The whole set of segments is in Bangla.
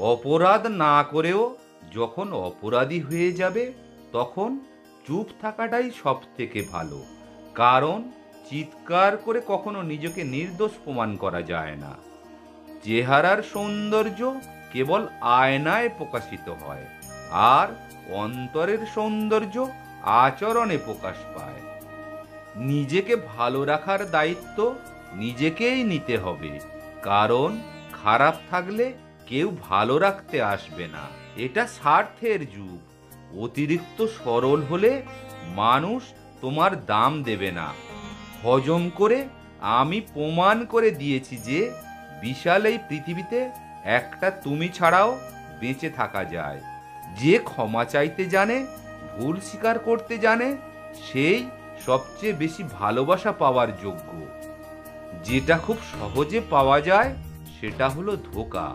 অপরাধ না করেও যখন অপরাধী হয়ে যাবে তখন চুপ থাকাটাই সব থেকে ভালো। কারণ চিৎকার করে কখনো নিজেকে নির্দোষ প্রমাণ করা যায় না। চেহারার সৌন্দর্য কেবল আয়নায় প্রকাশিত হয়, আর অন্তরের সৌন্দর্য আচরণে প্রকাশ পায়। নিজেকে ভালো রাখার দায়িত্ব নিজেকেই নিতে হবে, কারণ খারাপ থাকলে কেউ ভালো রাখতে আসবে না। এটা স্বার্থের যুগ। অতিরিক্ত সরল হলে মানুষ তোমার দাম দেবে না। হজম করে আমি প্রমাণ করে দিয়েছি যে বিশাল এই পৃথিবীতে একটা তুমি ছাড়াও বেঁচে থাকা যায়। যে ক্ষমা চাইতে জানে, ভুল স্বীকার করতে জানে, সেই সবচেয়ে বেশি ভালোবাসা পাওয়ার যোগ্য। যেটা খুব সহজে পাওয়া যায় সেটা হলো ধোঁকা,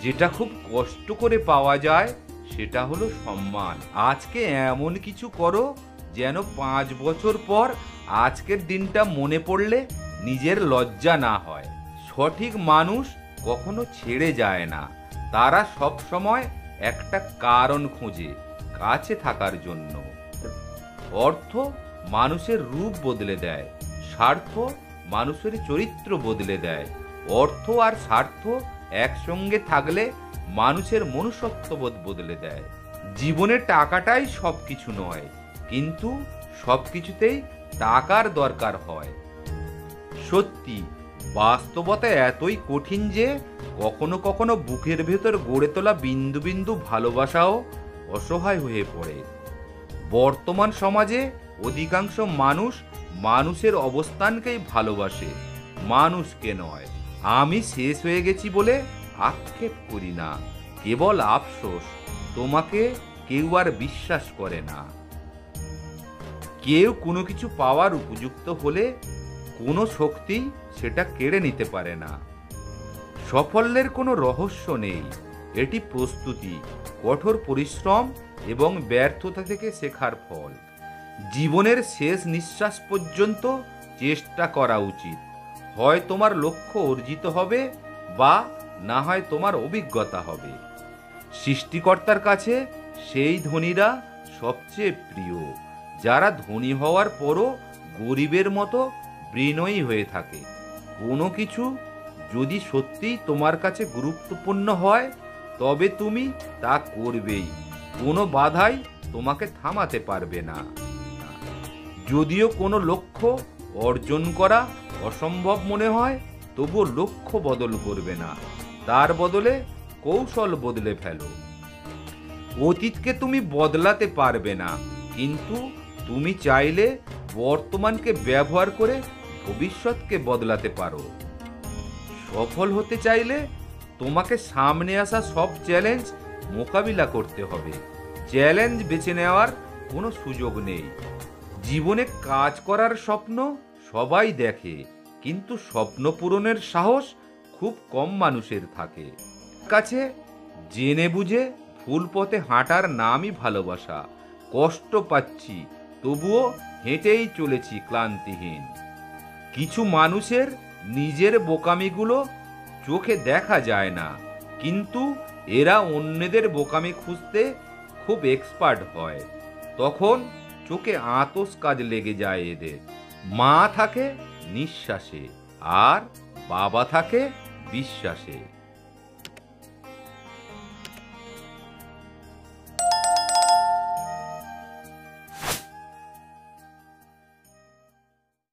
যেটা খুব কষ্ট করে পাওয়া যায় সেটা হলো সম্মান। আজকে এমন কিছু করো যেন 5 বছর পর আজকের দিনটা মনে পড়লে নিজের লজ্জা না হয়। সঠিক মানুষ কখনো ছেড়ে যায় না, তারা সব সময় একটা কারণ খোঁজে কাছে থাকার জন্য। অর্থ মানুষের রূপ বদলে দেয়, স্বার্থ মানুষের চরিত্র বদলে দেয়। অর্থ আর স্বার্থ একসঙ্গে থাকলে মানুষের মনুষ্যত্ববোধ বদলে দেয়। জীবনে টাকাটাই সবকিছু নয়, কিন্তু সবকিছুতেই টাকার দরকার হয়। সত্যি, বাস্তবতা এতই কঠিন যে কখনো কখনো বুকের ভেতর গড়ে তোলা বিন্দু বিন্দু ভালোবাসাও অসহায় হয়ে পড়ে। বর্তমান সমাজে অধিকাংশ মানুষ মানুষের অবস্থানকেই ভালোবাসে, মানুষকে নয়। আমি শেষ হয়ে গেছি বলে আক্ষেপ করি না, কেবল আফসোস তোমাকে কেউ আর বিশ্বাস করে না। কেউ কোনো কিছু পাওয়ার উপযুক্ত হলে কোনো শক্তি সেটা কেড়ে নিতে পারে না। সাফল্যের কোনো রহস্য নেই, এটি প্রস্তুতি, কঠোর পরিশ্রম এবং ব্যর্থতা থেকে শেখার ফল। জীবনের শেষ নিঃশ্বাস পর্যন্ত চেষ্টা করা উচিত। হয় তোমার লক্ষ্য অর্জিত হবে, বা না হয় তোমার অভিজ্ঞতা হবে। সৃষ্টিকর্তার কাছে সেই ধনীরা সবচেয়ে প্রিয়, যারা ধনী হওয়ার পরও গরিবের মতো বিনয়ী হয়ে থাকে। কোনো কিছু যদি সত্যিই তোমার কাছে গুরুত্বপূর্ণ হয়, তবে তুমি তা করবেই। কোনো বাধাই তোমাকে থামাতে পারবে না। যদিও কোনো লক্ষ্য অর্জন করা অসম্ভব মনে হয়, তবুও লক্ষ্য বদল করবে না, তার বদলে কৌশল বদলে ফেলো। অতীতকে তুমি বদলাতে পারবে না, কিন্তু তুমি চাইলে বর্তমানকে ব্যবহার করে ভবিষ্যৎকে বদলাতে পারো। সফল হতে চাইলে তোমাকে সামনে আসা সব চ্যালেঞ্জ মোকাবিলা করতে হবে। চ্যালেঞ্জ বেছে নেওয়ার কোনো সুযোগ নেই। জীবনে কাজ করার স্বপ্ন সবাই দেখে, কিন্তু স্বপ্ন পূরণের সাহস খুব কম মানুষের থাকে। কাছে জেনে বুঝে ভুল পথে হাঁটার নামই ভালোবাসা। কষ্ট পাচ্ছি, তবুও হেঁটেই চলেছি ক্লান্তিহীন। কিছু মানুষের নিজের বোকামিগুলো চোখে দেখা যায় না, কিন্তু এরা অন্যদের বোকামি খুঁজতে খুব এক্সপার্ট হয়। তখন চোখে আতস কাজ লেগে যায় এদের। মা থাকে নিঃশ্বাসে, আর বাবা থাকে বিশ্বাসে।